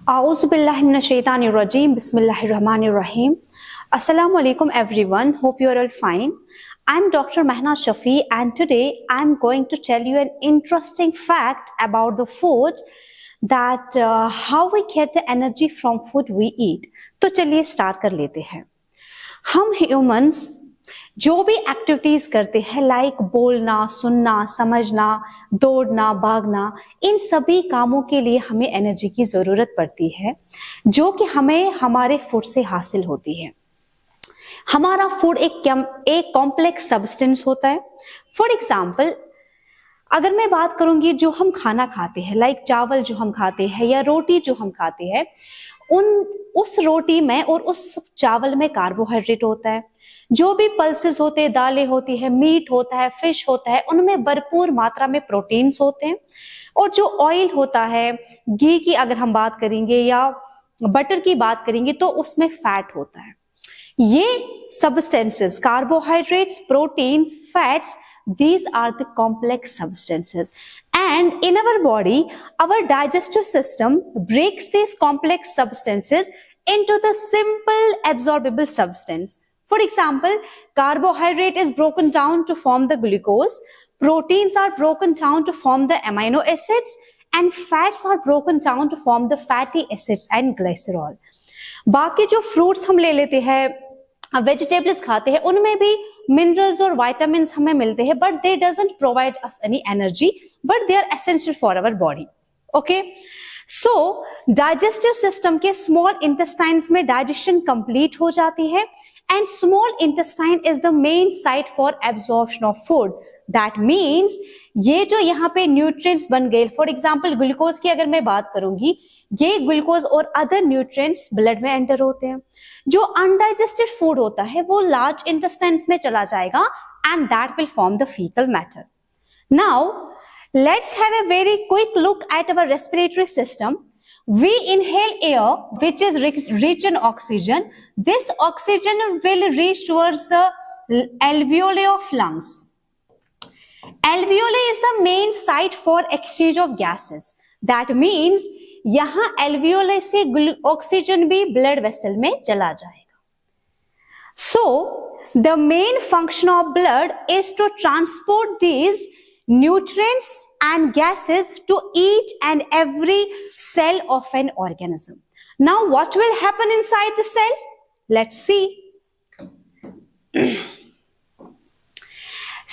Auzubillahiminash-shaytanir-rajim. Bismillahir-rahmanir-rahim. Assalamu alaikum everyone. Hope you are all fine. I'm Dr. Mehna Shafi and today I'm going to tell you an interesting fact about the food that how we get the energy from food we eat. तो चलिए start कर लेते हैं. हम humans जो भी activities करते हैं लाइक बोलना, सुनना, समझना, दौड़ना, भागना, इन सभी कामों के लिए हमें एनर्जी की जरूरत पड़ती है जो कि हमें हमारे फूड से हासिल होती है. हमारा फूड एक कॉम्प्लेक्स सब्सटेंस होता है. फॉर एग्जाम्पल अगर मैं बात करूंगी जो हम खाना खाते हैं लाइक चावल जो हम खाते हैं या रोटी जो हम खाते हैं उस रोटी में और उस चावल में कार्बोहाइड्रेट होता है. जो भी पल्सेस होते हैं, दालें होती है, मीट होता है, फिश होता है, उनमें भरपूर मात्रा में प्रोटीन्स होते हैं. और जो ऑयल होता है, घी की अगर हम बात करेंगे या बटर की बात करेंगे तो उसमें फैट होता है. ये substances carbohydrates, proteins, fats, these are the complex substances and in our body our digestive system breaks these complex substances into the simple absorbable substance. For example, carbohydrate is broken down to form the glucose, proteins are broken down to form the amino acids and fats are broken down to form the fatty acids and glycerol. बाकी जो fruits हम ले लेते हैं, vegetables खाते हैं, उनमें भी मिनरल्स और विटामिन्स हमें मिलते हैं but they doesn't provide us any energy but they are essential for our body. Okay, so digestive system के स्मॉल इंटेस्टाइन्स में डाइजेशन कंप्लीट हो जाती है and small intestine is the main site for absorption of food. That means ये जो यहाँ पे nutrients बन गए, फॉर एग्जाम्पल ग्लूकोज की अगर मैं बात करूंगी, ये ग्लूकोज और अदर न्यूट्रिएंट्स ब्लड में एंटर होते हैं. जो अनडाइजेस्टेड फूड होता है वो लार्ज इंटेस्टाइन्स में चला जाएगा and that will form the faecal matter. Now let's have a very quick look at our respiratory system. We inhale air which is rich in oxygen. This oxygen will reach towards the alveoli of lungs. Alveoli is the main site for exchange of gases. That means यहां alveoli से oxygen भी blood vessel में चला जाएगा. So the main function of blood is to transport these nutrients and gases to each and every cell of an organism. Now what will happen inside the cell? Let's see.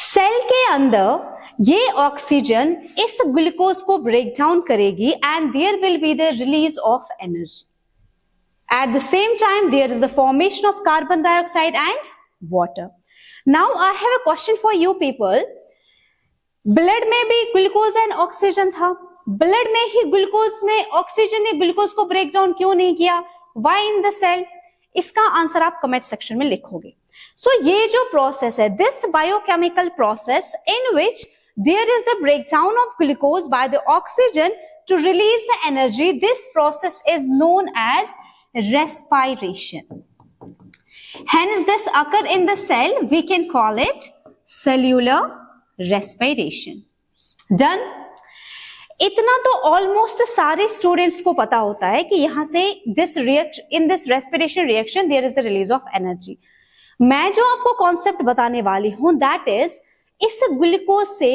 Cell के अंदर ये oxygen इस glucose को break down करेगी and there will be the release of energy. At the same time there is the formation of carbon dioxide and water. Now I have a question for you people. Blood में भी glucose and oxygen था, blood में ही oxygen ने glucose को break down क्यों नहीं किया? Why in the cell? इसका आंसर आप कमेंट सेक्शन में लिखोगे. सो ये जो प्रोसेस है, this biochemical process in which there is the breakdown of glucose by the oxygen to release the energy, this process is known as respiration. Hence this occur in the cell, we can call it cellular respiration. Done? इतना तो almost सारे students को पता होता है कि यहां से in this respiration reaction there is the release of energy. मैं जो आपको कॉन्सेप्ट बताने वाली हूं दैट इज इस ग्लूकोज से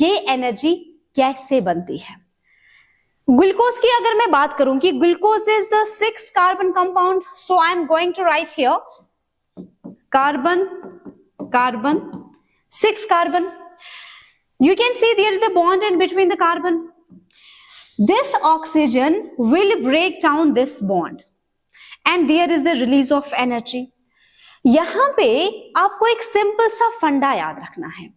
ये एनर्जी कैसे बनती है. ग्लूकोज की अगर मैं बात करूंगी, glucose is the 6 carbon compound. So I am going to write here carbon carbon 6 carbon. You can see there is a bond in between the carbon. This oxygen will break down this bond and there is the release of energy. यहां पे आपको एक simple सा फंडा याद रखना है.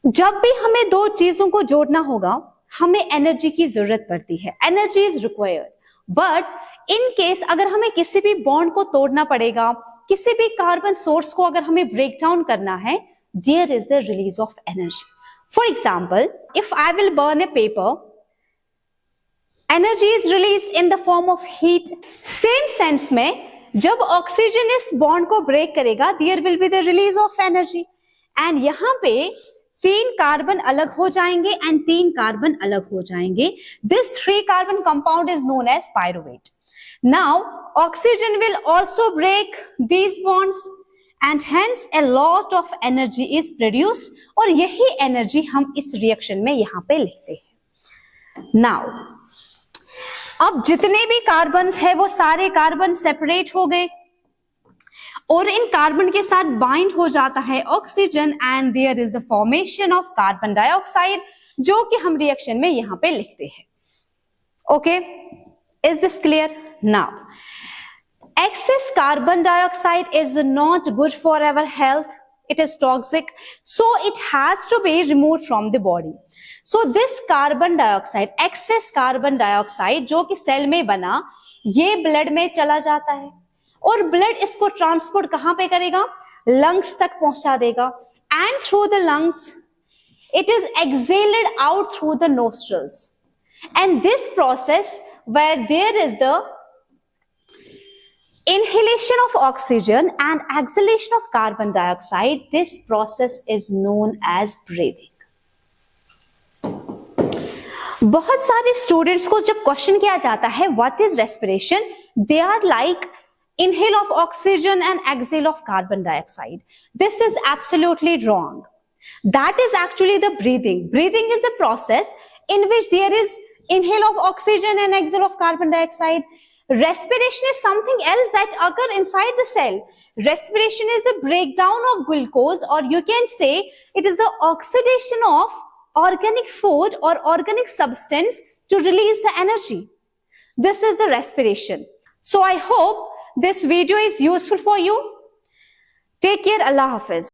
जब भी हमें दो चीजों को जोड़ना होगा हमें एनर्जी की जरूरत पड़ती है. Energy is required but in case अगर हमें किसी भी बॉन्ड को तोड़ना पड़ेगा, किसी भी कार्बन सोर्स को अगर हमें ब्रेक डाउन करना है, there is the release of energy. For example, if I will burn a paper, energy is released in the form of heat. Same sense में जब ऑक्सीजन इस बॉन्ड को ब्रेक करेगा, there will be the release of energy. And यहाँ पे 3 carbon अलग हो जाएंगे एंड 3 कार्बन अलग हो जाएंगे. This 3 carbon compound is known as pyruvate. Now oxygen will also break these bonds and hence a lot of energy is produced, और यही एनर्जी हम इस रिएक्शन में यहां पे लिखते हैं. नाउ अब जितने भी कार्बन है वो सारे कार्बन सेपरेट हो गए और इन कार्बन के साथ बाइंड हो जाता है oxygen and there is the formation of carbon dioxide, जो कि हम रिएक्शन में यहां पे लिखते हैं. Okay, is this clear? Now excess carbon dioxide is not good for our health. It is toxic, so it has to be removed from the body. So this carbon dioxide, excess carbon dioxide जो कि cell में बना, ये blood में चला जाता है और ब्लड इसको ट्रांसपोर्ट कहां पे करेगा? लंग्स तक पहुंचा देगा and through the lungs it is exhaled out through the nostrils. And this process where there is the inhalation of oxygen and exhalation of carbon dioxide, this process is known as breathing. बहुत सारे students को जब question किया जाता है what is respiration, they are like inhale of oxygen and exhale of carbon dioxide. This is absolutely wrong. That is actually the breathing. Breathing is the process in which there is inhale of oxygen and exhale of carbon dioxide. Respiration is something else that occur inside the cell. Respiration is the breakdown of glucose, or you can say it is the oxidation of organic food or organic substance to release the energy. This is the respiration. So I hope this video is useful for you. Take care. Allah Hafiz.